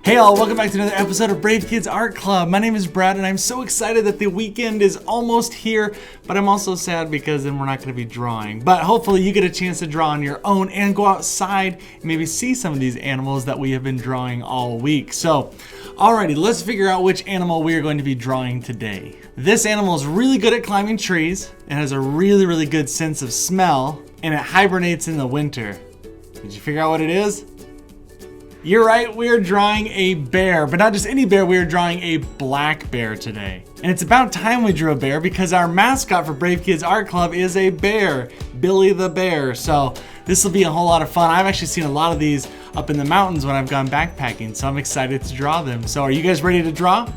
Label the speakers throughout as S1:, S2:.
S1: Hey all, welcome back to another episode of Brave Kids Art Club. My name is Brad and I'm so excited that the weekend is almost here, but I'm also sad because then we're not going to be drawing. But hopefully you get a chance to draw on your own and go outside and maybe see some of these animals that we have been drawing all week. So, alrighty, let's figure out which animal we are going to be drawing today. This animal is really good at climbing trees. It has a really good sense of smell and it hibernates in the winter. Did you figure out what it is? You're right, we're drawing a bear, but not just any bear, we're drawing a black bear today. And it's about time we drew a bear because our mascot for Brave Kids Art Club is a bear, Billy the Bear. So this will be a whole lot of fun. I've actually seen a lot of these up in the mountains when I've gone backpacking, so I'm excited to draw them. So are you guys ready to draw?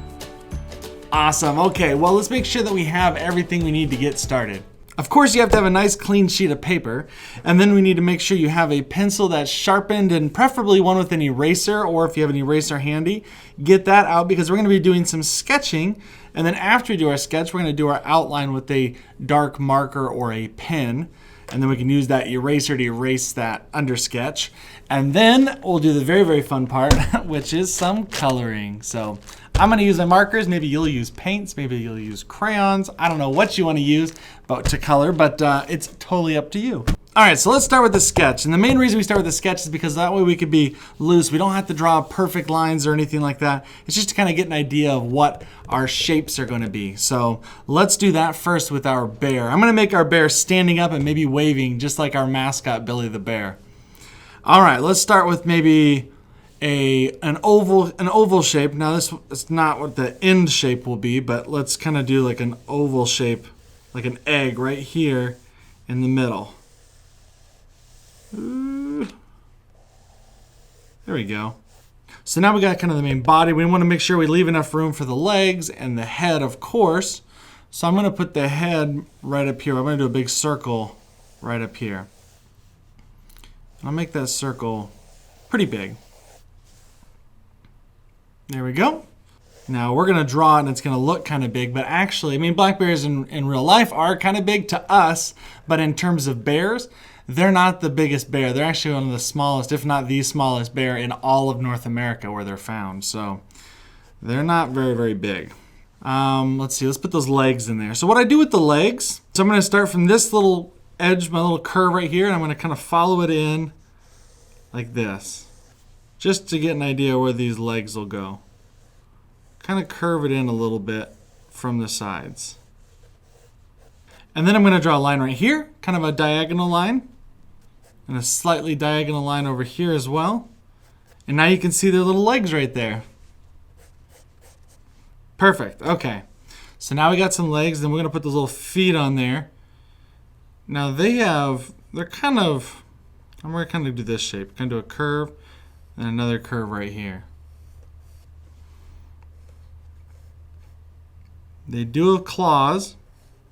S1: Awesome, okay, well let's make sure that we have everything we need to get started. Of course, you have to have a nice clean sheet of paper, and then we need to make sure you have a pencil that's sharpened and preferably one with an eraser, or if you have an eraser handy, get that out because we're going to be doing some sketching, and then after we do our sketch, we're going to do our outline with a dark marker or a pen, and then we can use that eraser to erase that under sketch, and then we'll do the very fun part, which is some coloring. So I'm going to use my markers. Maybe you'll use paints. Maybe you'll use crayons. I don't know what you want to use to color, but it's totally up to you. All right, so let's start with the sketch. And the main reason we start with the sketch is because that way we could be loose. We don't have to draw perfect lines or anything like that. It's just to kind of get an idea of what our shapes are going to be. So let's do that first with our bear. I'm going to make our bear standing up and maybe waving just like our mascot, Billy the Bear. All right, let's start with maybe an oval shape. Now this is not what the end shape will be, but let's kind of do like an oval shape, like an egg right here in the middle. There we go. So now we got kind of the main body. We want to make sure we leave enough room for the legs and the head, of course. So I'm going to put the head right up here. I'm going to do a big circle right up here. I'll make that circle pretty big. There we go. Now we're going to draw it and it's going to look kind of big, but actually, I mean, black bears in real life are kind of big to us, but in terms of bears, they're not the biggest bear. They're actually one of the smallest, if not the smallest bear in all of North America where they're found. So they're not very big. Let's see, let's put those legs in there. So what I do with the legs, so I'm going to start from this little edge, my little curve right here, and I'm going to kind of follow it in like this, just to get an idea where these legs will go. Kind of curve it in a little bit from the sides. And then I'm going to draw a line right here, kind of a diagonal line, and a slightly diagonal line over here as well. And now you can see their little legs right there. Perfect, okay. So now we got some legs, then we're going to put those little feet on there. Now they're kind of, I'm going to kind of do this shape, kind of do a curve, and another curve right here. They do have claws,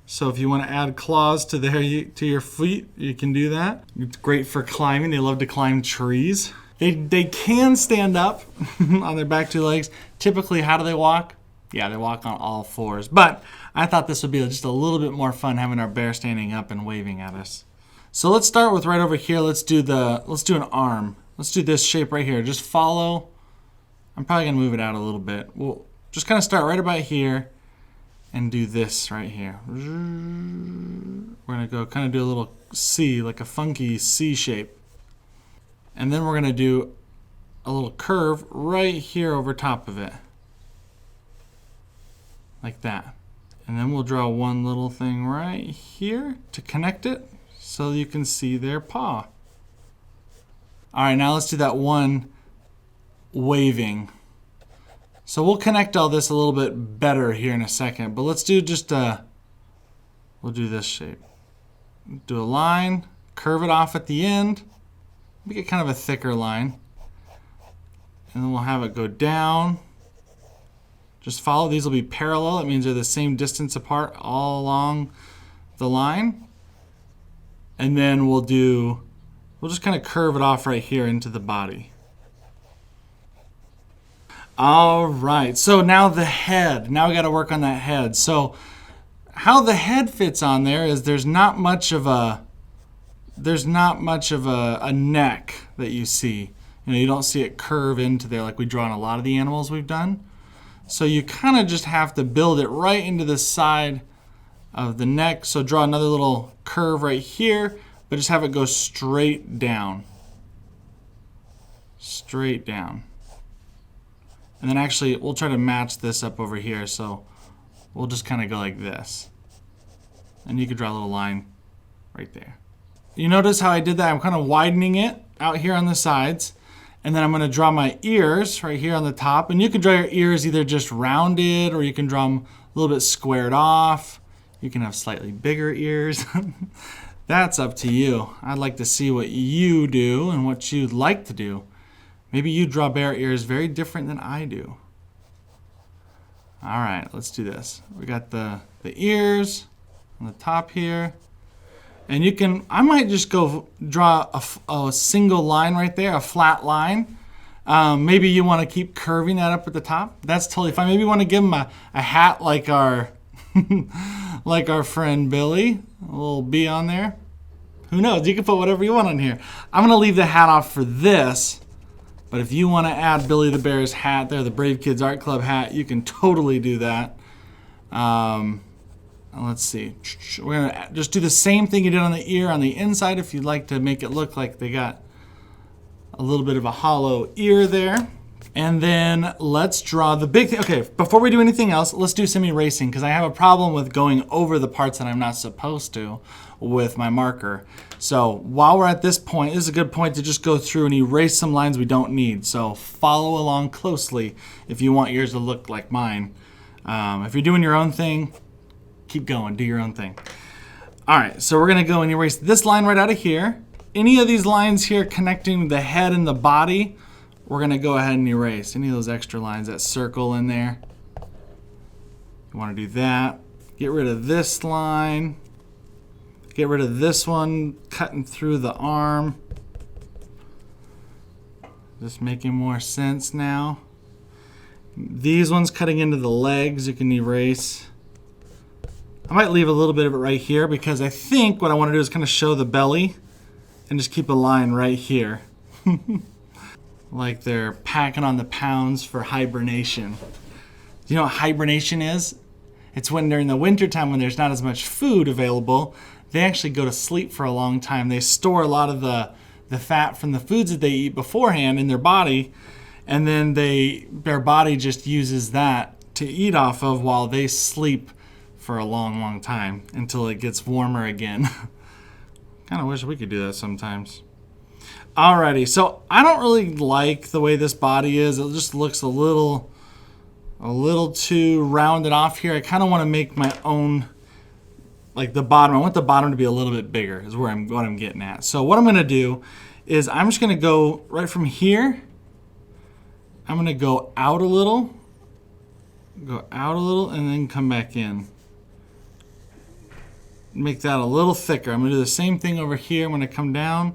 S1: so if you want to add claws to your feet, you can do that. It's great for climbing. They love to climb trees. They can stand up on their back two legs. Typically, how do they walk? Yeah, they walk on all fours. But I thought this would be just a little bit more fun having our bear standing up and waving at us. So let's start with right over here. Let's do an arm. Let's do this shape right here. Just follow. I'm probably gonna move it out a little bit. We'll just kind of start right about here and do this right here. We're gonna go kind of do a little C, like a funky C shape. And then we're gonna do a little curve right here over top of it. Like that. And then we'll draw one little thing right here to connect it so you can see their paw. All right, now let's do that one waving. So we'll connect all this a little bit better here in a second, but let's do we'll do this shape. Do a line, curve it off at the end, make it kind of a thicker line, and then we'll have it go down. Just follow, these will be parallel. It means they're the same distance apart all along the line. And then we'll just kind of curve it off right here into the body. All right, so now the head. Now we got to work on that head. So how the head fits on there is there's not much of a neck that you see. you don't see it curve into there like we draw on a lot of the animals we've done. So you kind of just have to build it right into the side of the neck. So draw another little curve right here, but just have it go straight down. Straight down. And then actually, we'll try to match this up over here. So we'll just kind of go like this. And you could draw a little line right there. You notice how I did that? I'm kind of widening it out here on the sides. And then I'm going to draw my ears right here on the top. And you can draw your ears either just rounded, or you can draw them a little bit squared off. You can have slightly bigger ears. That's up to you. I'd like to see what you do and what you'd like to do. Maybe you draw bear ears very different than I do. All right, let's do this. We got the ears on the top here. And you can, I might just go draw a single line right there, a flat line. Maybe you want to keep curving that up at the top. That's totally fine. Maybe you want to give him a hat like our like our friend Billy, a little bee on there. Who knows? You can put whatever you want on here. I'm going to leave the hat off for this. But if you want to add Billy the Bear's hat there, the Brave Kids Art Club hat, you can totally do that. Let's see. We're going to just do the same thing you did on the ear on the inside if you'd like to make it look like they got a little bit of a hollow ear there. And then let's draw the big thing. Okay, before we do anything else, let's do some erasing because I have a problem with going over the parts that I'm not supposed to with my marker. So while we're at this point, this is a good point to just go through and erase some lines we don't need. So follow along closely if you want yours to look like mine. If you're doing your own thing, keep going, do your own thing. All right, so we're gonna go and erase this line right out of here. Any of these lines here connecting the head and the body, we're gonna go ahead and erase. Any of those extra lines, that circle in there. You wanna do that. Get rid of this line. Get rid of this one cutting through the arm. Just making more sense now. These ones cutting into the legs, you can erase. I might leave a little bit of it right here because I think what I want to do is kind of show the belly and just keep a line right here. Like they're packing on the pounds for hibernation. Do you know what hibernation is? It's when during the winter time when there's not as much food available, they actually go to sleep for a long time. They store a lot of the fat from the foods that they eat beforehand in their body, and then their body just uses that to eat off of while they sleep for a long, long time until it gets warmer again. Kind of wish we could do that sometimes. Alrighty, so I don't really like the way this body is. It just looks a little too rounded off here. I kind of want to make my own, like the bottom. I want the bottom to be a little bit bigger is what I'm getting at. So what I'm going to do is I'm just going to go right from here. I'm going to go out a little, and then come back in. Make that a little thicker. I'm going to do the same thing over here. I'm going to come down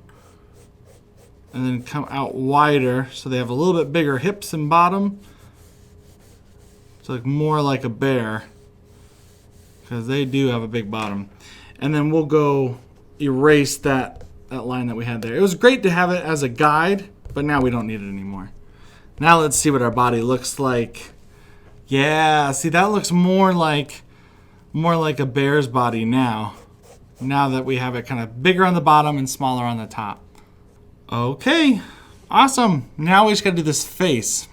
S1: and then come out wider so they have a little bit bigger hips and bottom. It's like more like a bear because they do have a big bottom. And then we'll go erase that line that we had there. It was great to have it as a guide, but now we don't need it anymore. Now let's see what our body looks like. Yeah, see that looks more like a bear's body now that we have it kind of bigger on the bottom and smaller on the top. Okay, awesome. Now we just gotta do this face.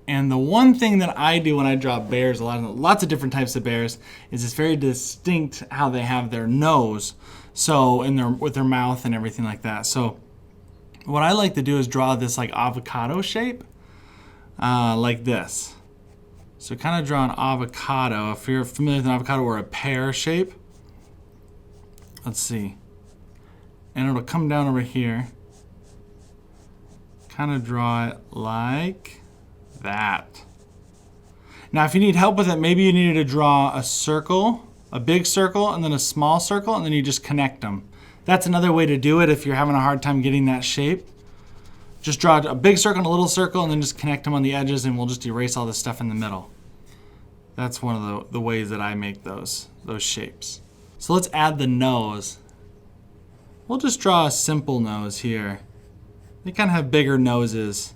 S1: And the one thing that I do when I draw bears, lots of different types of bears, is it's very distinct how they have their nose, so with their mouth and everything like that. So what I like to do is draw this like avocado shape, like this. So kind of draw an avocado. If you're familiar with an avocado or a pear shape, let's see. And it'll come down over here. Kind of draw it like that. Now if you need help with it, maybe you needed to draw a circle, a big circle, and then a small circle, and then you just connect them. That's another way to do it if you're having a hard time getting that shape. Just draw a big circle and a little circle and then just connect them on the edges, and we'll just erase all this stuff in the middle. That's one of the ways that I make those shapes. So let's add the nose. We'll just draw a simple nose here. They kind of have bigger noses.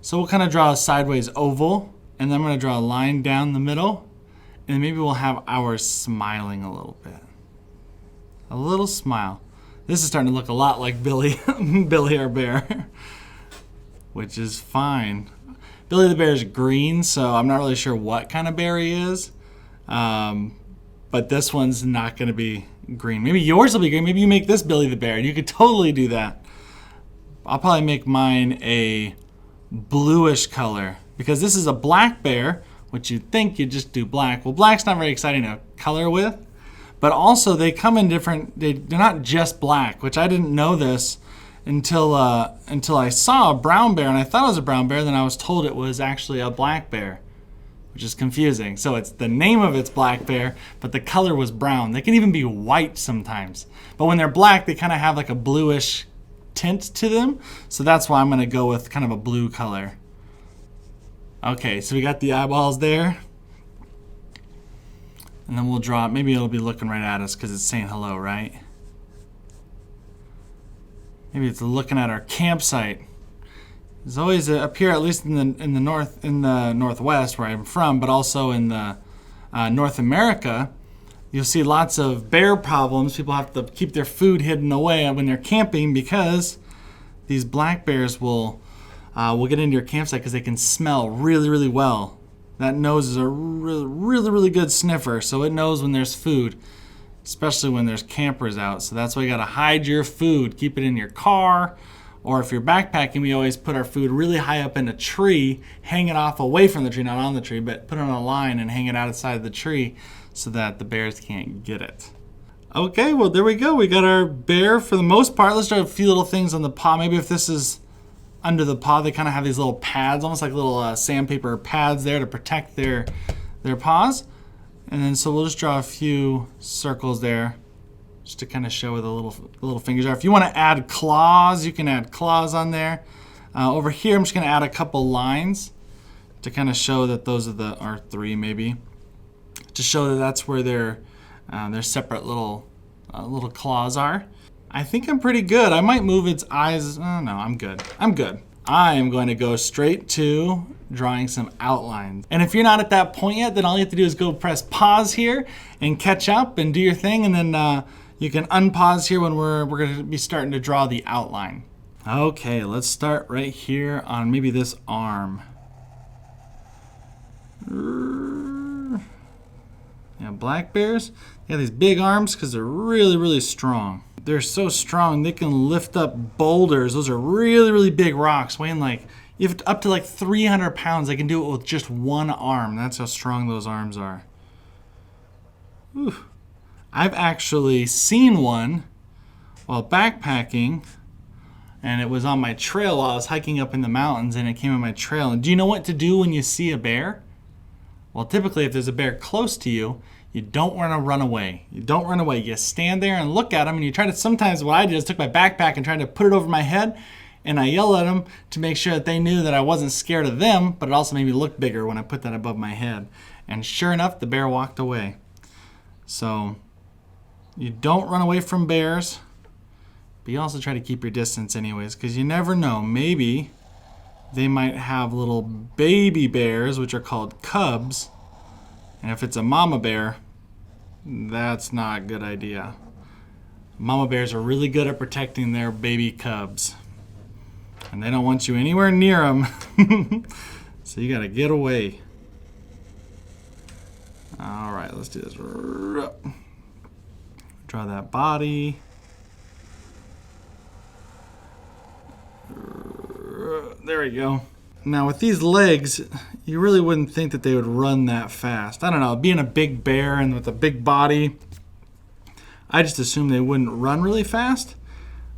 S1: So we'll kind of draw a sideways oval, and then I'm going to draw a line down the middle, and maybe we'll have ours smiling a little bit. A little smile. This is starting to look a lot like Billy, Billy our bear, which is fine. Billy the bear is green, so I'm not really sure what kind of bear he is. But this one's not going to be green. Maybe yours will be green. Maybe you make this Billy the bear, and you could totally do that. I'll probably make mine a bluish color because this is a black bear, which you'd think you'd just do black. Well, black's not very exciting to color with, but also they come in different, they're not just black, which I didn't know this until I saw a brown bear, and I thought it was a brown bear, then I was told it was actually a black bear, which is confusing. So it's the name of it's black bear, but the color was brown. They can even be white sometimes, but when they're black, they kind of have like a bluish tint to them, so that's why I'm going to go with kind of a blue color. Okay, so we got the eyeballs there, and then we'll draw, maybe it'll be looking right at us because it's saying hello, right? Maybe it's looking at our campsite. There's always up here, at least in the northwest where I'm from, but also in the North America, you'll see lots of bear problems. People have to keep their food hidden away when they're camping because these black bears will get into your campsite because they can smell really, really well. That nose is a really, really, really good sniffer, so it knows when there's food, especially when there's campers out. So that's why you gotta hide your food. Keep it in your car, or if you're backpacking, we always put our food really high up in a tree, hang it off away from the tree, not on the tree, but put it on a line and hang it outside of the tree so that the bears can't get it. Okay, well there we go. We got our bear for the most part. Let's draw a few little things on the paw. Maybe if this is under the paw, they kind of have these little pads, almost like little sandpaper pads there to protect their paws. And then so we'll just draw a few circles there just to kind of show where the little fingers are. If you want to add claws, you can add claws on there. Over here, I'm just going to add a couple lines to kind of show that those are or three maybe, to show that that's where their separate little claws are. I think I'm pretty good. I might move its eyes. Oh, no, I'm good. I'm good. I am going to go straight to drawing some outlines. And if you're not at that point yet, then all you have to do is go press pause here and catch up and do your thing, and then you can unpause here when we're going to be starting to draw the outline. Okay, let's start right here on maybe this arm. Yeah, black bears, they have these big arms because they're really, really strong. They're so strong, they can lift up boulders. Those are really, really big rocks, weighing like, you have up to like 300 pounds. They can do it with just one arm. That's how strong those arms are. Whew. I've actually seen one while backpacking, and it was on my trail while I was hiking up in the mountains, and it came on my trail. And do you know what to do when you see a bear? Well, typically if there's a bear close to you, you don't want to run away. You don't run away. You stand there and look at them, and you try to, sometimes what I did is took my backpack and tried to put it over my head, and I yelled at them to make sure that they knew that I wasn't scared of them, but it also made me look bigger when I put that above my head. And sure enough, the bear walked away. So you don't run away from bears, but you also try to keep your distance anyways, because you never know. Maybe they might have little baby bears, which are called cubs. And if it's a mama bear, that's not a good idea. Mama bears are really good at protecting their baby cubs, and they don't want you anywhere near them. So you gotta get away. All right, let's do this. Draw that body. There we go. Now with these legs, you really wouldn't think that they would run that fast. I don't know, being a big bear and with a big body, I just assume they wouldn't run really fast,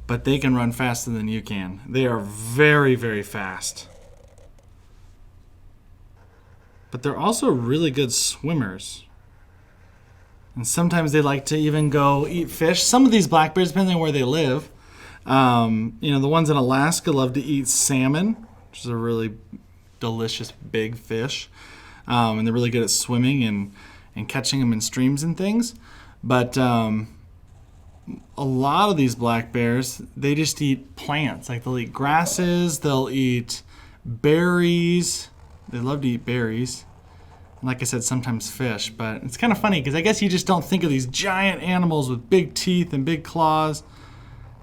S1: but they can run faster than you can. They are very, very fast. But they're also really good swimmers. And sometimes they like to even go eat fish. Some of these black bears, depending on where they live, the ones in Alaska love to eat salmon, which is a really delicious big fish. And they're really good at swimming and catching them in streams and things. But a lot of these black bears, they just eat plants. Like they'll eat grasses, they'll eat berries. They love to eat berries. And like I said, sometimes fish, but it's kind of funny because I guess you just don't think of these giant animals with big teeth and big claws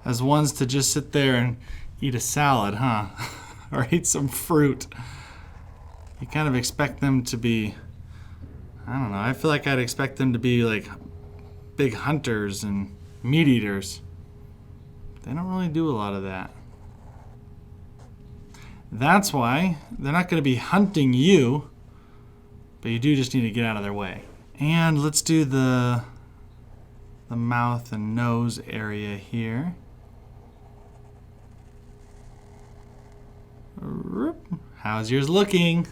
S1: as ones to just sit there and eat a salad, huh? Or eat some fruit. You kind of expect them to be, I don't know, I feel like I'd expect them to be like big hunters and meat eaters. They don't really do a lot of that. That's why they're not going to be hunting you, but you do just need to get out of their way. And let's do the mouth and nose area here. How's yours looking?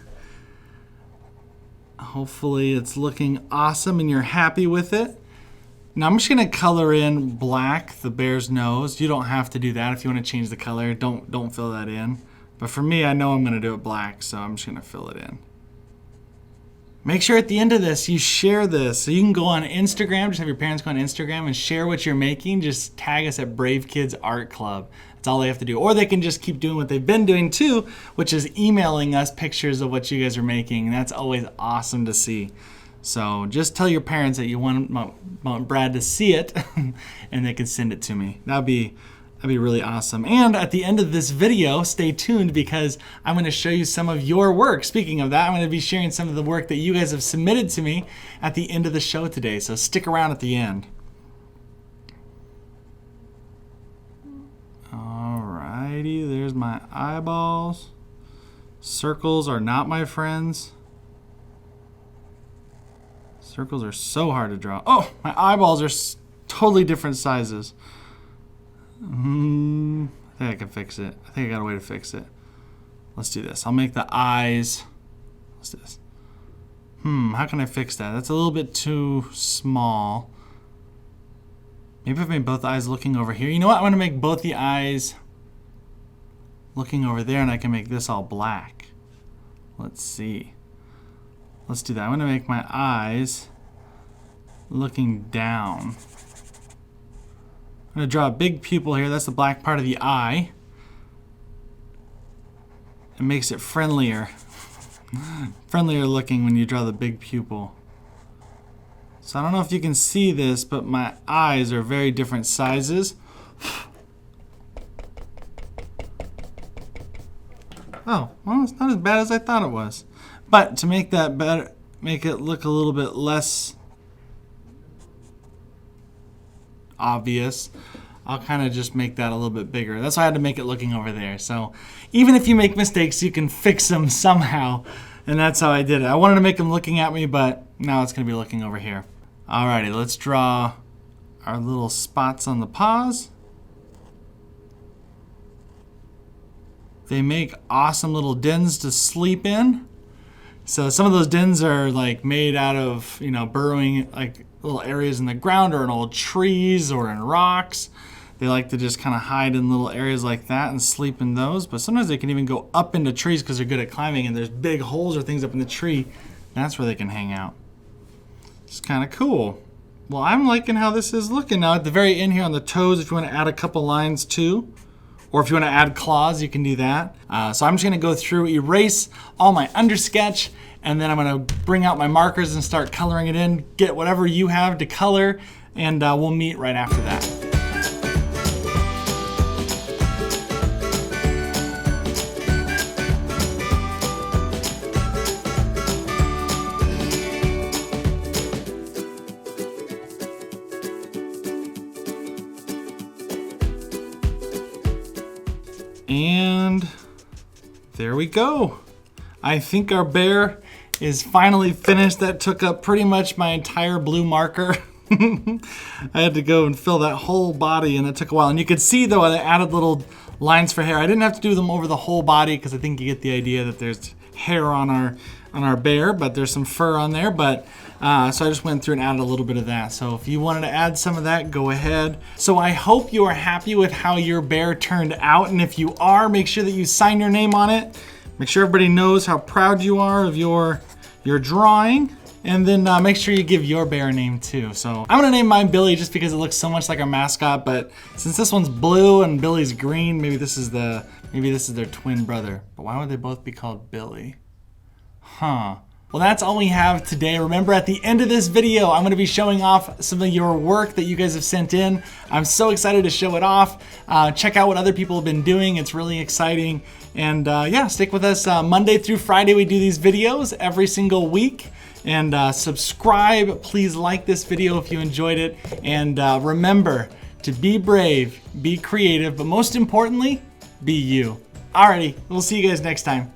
S1: Hopefully it's looking awesome and you're happy with it. Now I'm just gonna color in black the bear's nose. You don't have to do that. If you want to change the color, don't fill that in. But for me, I know I'm gonna do it black, so I'm just gonna fill it in. Make sure at the end of this you share this. So you can go on Instagram, just have your parents go on Instagram and share what you're making. Just tag us at Brave Kids Art Club. That's all they have to do. Or they can just keep doing what they've been doing too, which is emailing us pictures of what you guys are making. And that's always awesome to see. So just tell your parents that you want Brad to see it and they can send it to me. That'd be really awesome. And at the end of this video, stay tuned because I'm going to show you some of your work. Speaking of that, I'm going to be sharing some of the work that you guys have submitted to me at the end of the show today. So stick around at the end. Alrighty, there's my eyeballs. Circles are not my friends. Circles are so hard to draw. Oh, my eyeballs are totally different sizes. I think I can fix it. I think I got a way to fix it. Let's do this. I'll make the eyes. Let's do this. How can I fix that? That's a little bit too small. Maybe I've made both eyes looking over here. You know what? I'm going to make both the eyes looking over there, and I can make this all black. Let's see. Let's do that. I'm going to make my eyes looking down. I'm going to draw a big pupil here. That's the black part of the eye. It makes it friendlier. Friendlier looking when you draw the big pupil. So I don't know if you can see this, but my eyes are very different sizes. Oh, well, it's not as bad as I thought it was. But to make that better, make it look a little bit less obvious, I'll kind of just make that a little bit bigger. That's why I had to make it looking over there. So even if you make mistakes, you can fix them somehow. And that's how I did it. I wanted to make them looking at me, but now it's going to be looking over here. Alrighty, let's draw our little spots on the paws. They make awesome little dens to sleep in. So some of those dens are like made out of, burrowing like little areas in the ground or in old trees or in rocks. They like to just kind of hide in little areas like that and sleep in those. But sometimes they can even go up into trees because they're good at climbing and there's big holes or things up in the tree. That's where they can hang out. It's kind of cool. Well, I'm liking how this is looking. Now at the very end here on the toes, if you want to add a couple lines too, or if you want to add claws, you can do that. So I'm just going to go through, erase all my undersketch, and then I'm going to bring out my markers and start coloring it in, get whatever you have to color, and we'll meet right after that. And there we go. I think our bear is finally finished. That took up pretty much my entire blue marker. I had to go and fill that whole body and it took a while. And you could see though, I added little lines for hair. I didn't have to do them over the whole body because I think you get the idea that there's hair on our bear, but there's some fur on there. But so I just went through and added a little bit of that. So if you wanted to add some of that, go ahead. So I hope you are happy with how your bear turned out. And if you are, make sure that you sign your name on it. Make sure everybody knows how proud you are of your drawing. And then make sure you give your bear a name too. So I'm gonna name mine Billy just because it looks so much like our mascot, but since this one's blue and Billy's green, maybe this is their twin brother. But why would they both be called Billy? Huh. Well, that's all we have today. Remember, at the end of this video, I'm gonna be showing off some of your work that you guys have sent in. I'm so excited to show it off. Check out what other people have been doing. It's really exciting. And yeah, stick with us. Monday through Friday, we do these videos every single week. And subscribe. Please like this video if you enjoyed it. And remember to be brave, be creative, but most importantly, be you. Alrighty, we'll see you guys next time.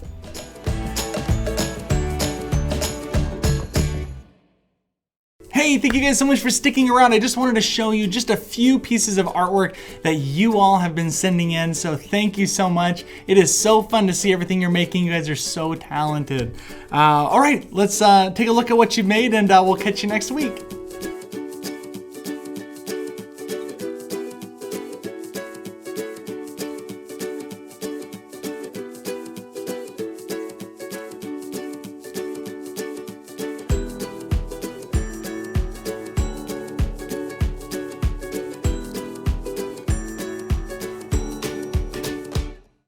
S1: Hey, thank you guys so much for sticking around. I just wanted to show you just a few pieces of artwork that you all have been sending in, so thank you so much. It is so fun to see everything you're making. You guys are so talented. All right, let's take a look at what you've made, and we'll catch you next week.